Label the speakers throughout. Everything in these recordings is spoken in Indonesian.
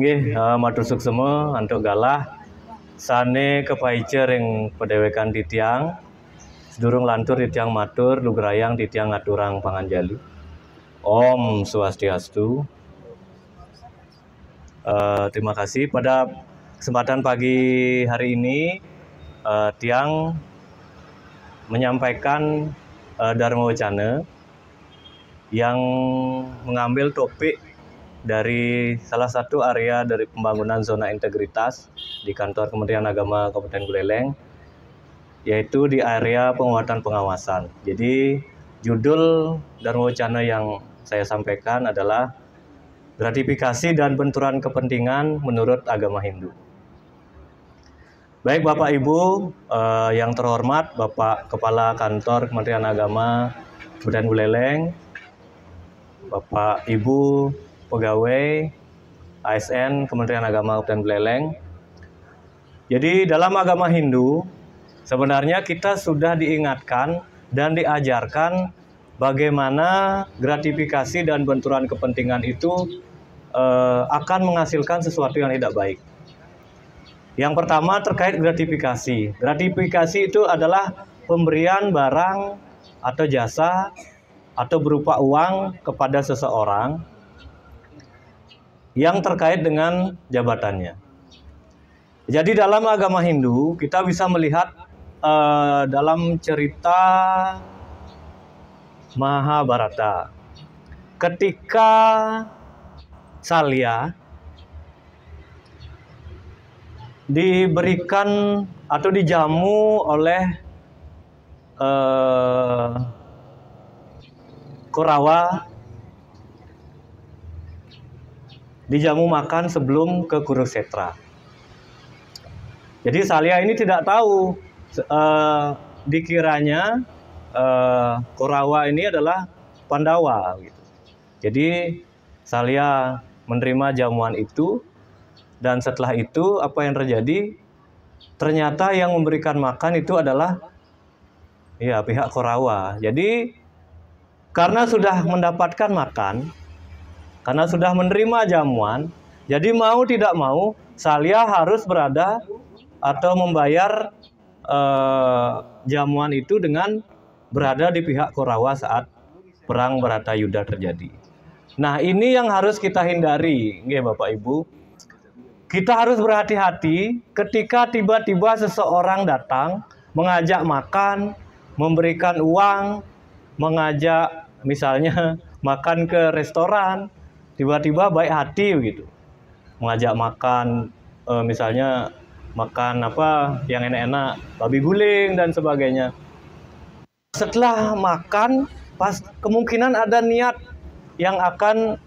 Speaker 1: Inggih, matur suksema antuk galah sane kepaicer yang pedewekan titiang sedurung lantur titiang matur lugrayang titiang ngaturang panganjali. Om Swastiastu. Terima kasih pada kesempatan pagi hari ini tiang menyampaikan Dharma Wacana yang mengambil topik dari salah satu area dari pembangunan zona integritas di kantor Kementerian Agama Kabupaten Buleleng, yaitu di area penguatan pengawasan. Jadi judul Dharma Wacana yang saya sampaikan adalah gratifikasi dan benturan kepentingan menurut agama Hindu. Baik Bapak Ibu yang terhormat, Bapak Kepala Kantor Kementerian Agama Kabupaten Buleleng, Bapak Ibu Pegawai ASN Kementerian Agama Kabupaten Buleleng. Jadi dalam agama Hindu sebenarnya kita sudah diingatkan dan diajarkan bagaimana gratifikasi dan benturan kepentingan itu akan menghasilkan sesuatu yang tidak baik. Yang pertama terkait gratifikasi. Gratifikasi itu adalah pemberian barang atau jasa atau berupa uang kepada seseorang yang terkait dengan jabatannya. Jadi dalam agama Hindu kita bisa melihat dalam cerita Mahabharata ketika Salya diberikan atau dijamu oleh Korawa, dijamu makan sebelum ke Kurukshetra. Jadi Salya ini tidak tahu, dikiranya Korawa ini adalah Pandawa. Gitu. Jadi Salya menerima jamuan itu, dan setelah itu apa yang terjadi? Ternyata yang memberikan makan itu adalah pihak Korawa. Jadi karena sudah mendapatkan makan, karena sudah menerima jamuan, jadi mau tidak mau Salya harus berada atau membayar jamuan itu dengan berada di pihak Korawa saat perang Bharatayuddha terjadi. Nah, ini yang harus kita hindari, Bapak Ibu. Kita harus berhati-hati ketika tiba-tiba seseorang datang mengajak makan, memberikan uang, mengajak misalnya makan ke restoran, tiba-tiba baik hati begitu, mengajak makan misalnya makan apa yang enak-enak, babi guling dan sebagainya. Setelah makan, kemungkinan ada niat yang akan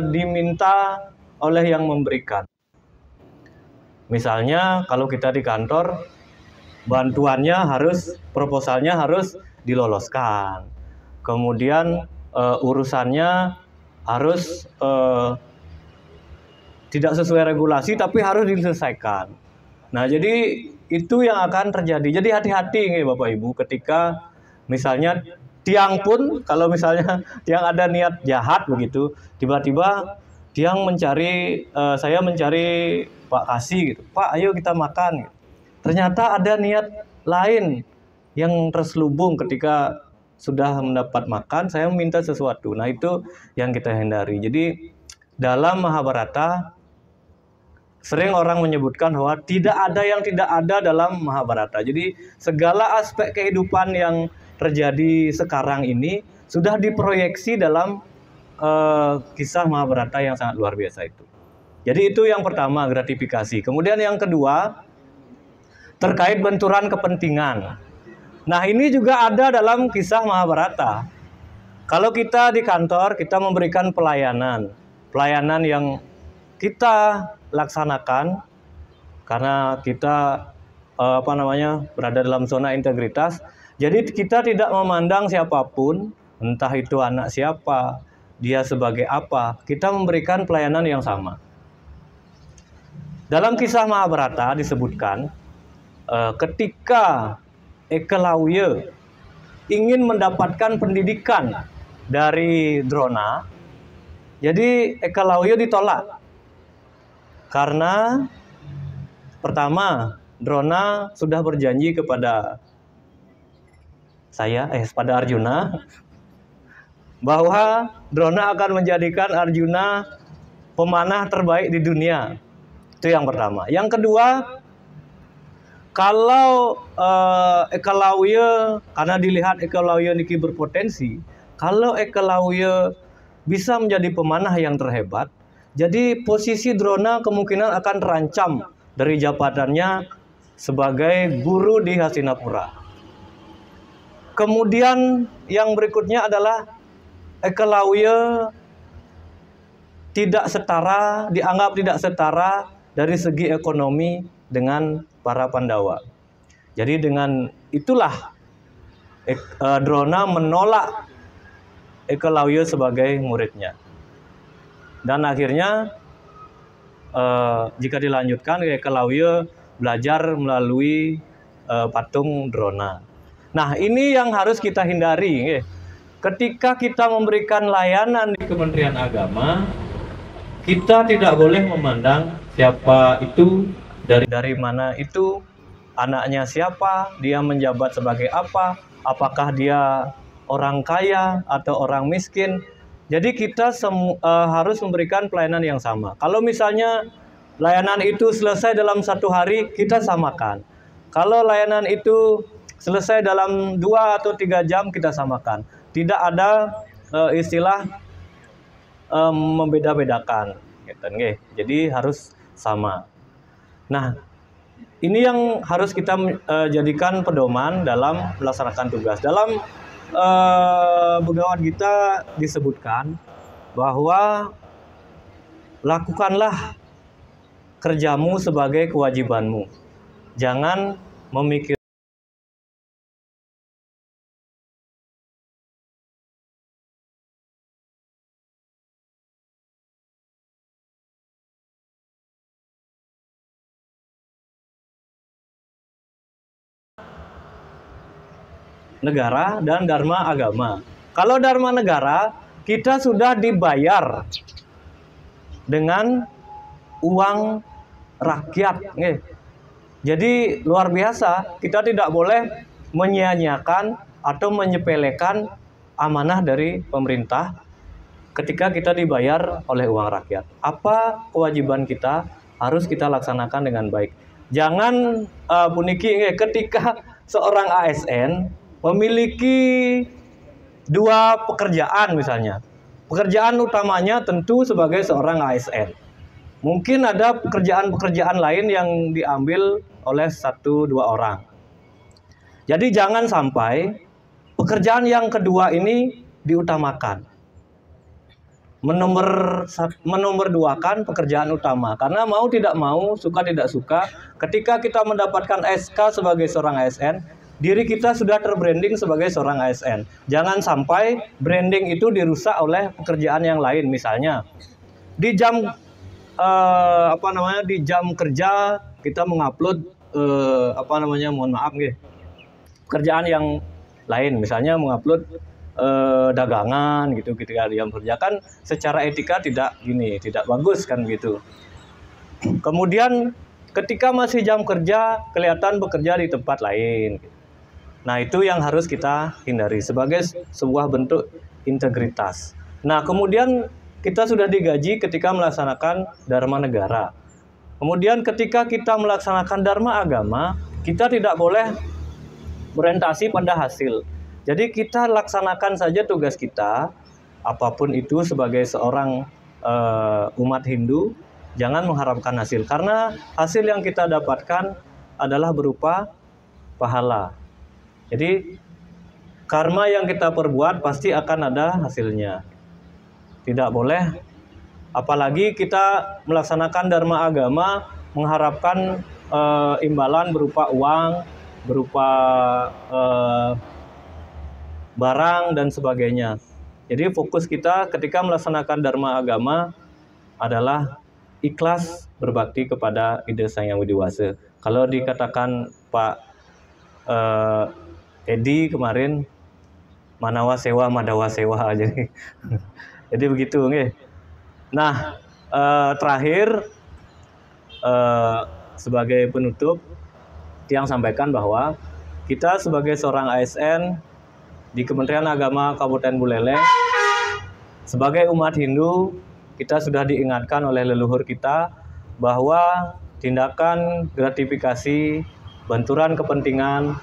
Speaker 1: diminta oleh yang memberikan. Misalnya kalau kita di kantor, bantuannya proposalnya harus diloloskan. Kemudian urusannya harus tidak sesuai regulasi tapi harus diselesaikan. Nah, jadi itu yang akan terjadi. Jadi hati-hati Bapak Ibu ketika misalnya tiang pun, kalau misalnya tiang ada niat jahat begitu, tiba-tiba tiang saya mencari Pak Kasih gitu. Pak, ayo kita makan. Gitu. Ternyata ada niat lain yang terselubung ketika sudah mendapat makan, saya meminta sesuatu. Nah, itu yang kita hindari. Jadi dalam Mahabharata sering orang menyebutkan bahwa tidak ada yang tidak ada dalam Mahabharata. Jadi segala aspek kehidupan yang terjadi sekarang ini sudah diproyeksi dalam kisah Mahabharata yang sangat luar biasa itu. Jadi itu yang pertama, gratifikasi. Kemudian yang kedua terkait benturan kepentingan. Nah, ini juga ada dalam kisah Mahabharata. Kalau kita di kantor, kita memberikan pelayanan yang kita laksanakan karena kita berada dalam zona integritas. Jadi kita tidak memandang siapapun, entah itu anak siapa, dia sebagai apa, kita memberikan pelayanan yang sama. Dalam kisah Mahabharata disebutkan ketika Ekalawya ingin mendapatkan pendidikan dari Drona, jadi Ekalawya ditolak. Karena pertama, Drona sudah berjanji kepada pada Arjuna bahwa Drona akan menjadikan Arjuna pemanah terbaik di dunia. Itu yang pertama. Yang kedua, kalau Ekalauya, karena dilihat Ekalauya niki berpotensi, kalau Ekalauya bisa menjadi pemanah yang terhebat, jadi posisi Drona kemungkinan akan terancam dari jabatannya sebagai guru di Hastinapura. Kemudian yang berikutnya adalah Ekalauya dianggap tidak setara dari segi ekonomi dengan para Pandawa. Jadi dengan itulah Drona menolak Ekalauya sebagai muridnya. Dan akhirnya jika dilanjutkan, Ekalauya belajar melalui patung Drona. Nah, ini yang harus kita hindari. Ketika kita memberikan layanan di Kementerian Agama, kita tidak boleh memandang siapa itu, dari mana itu, anaknya siapa, dia menjabat sebagai apa, apakah dia orang kaya atau orang miskin. Jadi kita harus memberikan pelayanan yang sama. Kalau misalnya layanan itu selesai dalam 1 hari, kita samakan. Kalau layanan itu selesai dalam 2 atau 3 jam, kita samakan. Tidak ada istilah membeda-bedakan. Jadi harus sama. Nah, ini yang harus kita jadikan pedoman dalam melaksanakan tugas. Dalam Bhagavad Gita disebutkan bahwa lakukanlah kerjamu sebagai kewajibanmu. Jangan memikir negara dan dharma agama. Kalau dharma negara, kita sudah dibayar dengan uang rakyat. Jadi luar biasa, kita tidak boleh menyia-nyiakan atau menyepelekan amanah dari pemerintah ketika kita dibayar oleh uang rakyat. Apa kewajiban kita harus kita laksanakan dengan baik. Jangan puniki ketika seorang ASN memiliki 2 pekerjaan misalnya. Pekerjaan utamanya tentu sebagai seorang ASN. Mungkin ada pekerjaan-pekerjaan lain yang diambil oleh 1-2 orang. Jadi jangan sampai pekerjaan yang kedua ini diutamakan. Menomor-2kan pekerjaan utama. Karena mau tidak mau, suka tidak suka, ketika kita mendapatkan SK sebagai seorang ASN, diri kita sudah terbranding sebagai seorang ASN. Jangan sampai branding itu dirusak oleh pekerjaan yang lain. Misalnya di jam di jam kerja kita mengupload mohon maaf pekerjaan yang lain, misalnya mengupload dagangan gitu ketika jam kerja, kan secara etika tidak bagus kan gitu. Kemudian ketika masih jam kerja kelihatan bekerja di tempat lain. Nah, itu yang harus kita hindari sebagai sebuah bentuk integritas. Nah, kemudian kita sudah digaji ketika melaksanakan dharma negara. Kemudian ketika kita melaksanakan dharma agama, kita tidak boleh berorientasi pada hasil. Jadi kita laksanakan saja tugas kita, apapun itu sebagai seorang umat Hindu, jangan mengharapkan hasil. Karena hasil yang kita dapatkan adalah berupa pahala. Jadi karma yang kita perbuat pasti akan ada hasilnya. Tidak boleh, apalagi kita melaksanakan dharma agama mengharapkan imbalan berupa uang, berupa barang dan sebagainya. Jadi fokus kita ketika melaksanakan dharma agama adalah ikhlas berbakti kepada Ida Sang Hyang Widi Wasa. Kalau dikatakan Pak Edi kemarin, manawa sewa madawa sewa aja. Jadi begitu. Nah, terakhir sebagai penutup, Tiang sampaikan bahwa kita sebagai seorang ASN di Kementerian Agama Kabupaten Buleleng, sebagai umat Hindu, kita sudah diingatkan oleh leluhur kita bahwa tindakan gratifikasi, benturan kepentingan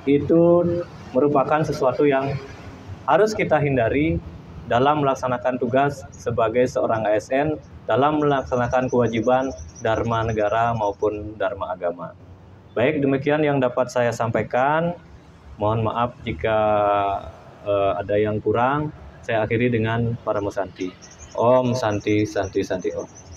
Speaker 1: itu merupakan sesuatu yang harus kita hindari dalam melaksanakan tugas sebagai seorang ASN, dalam melaksanakan kewajiban dharma negara maupun dharma agama. Baik, demikian yang dapat saya sampaikan. Mohon maaf jika ada yang kurang. Saya akhiri dengan Paramo Santi. Om Santi Santi Santi Om.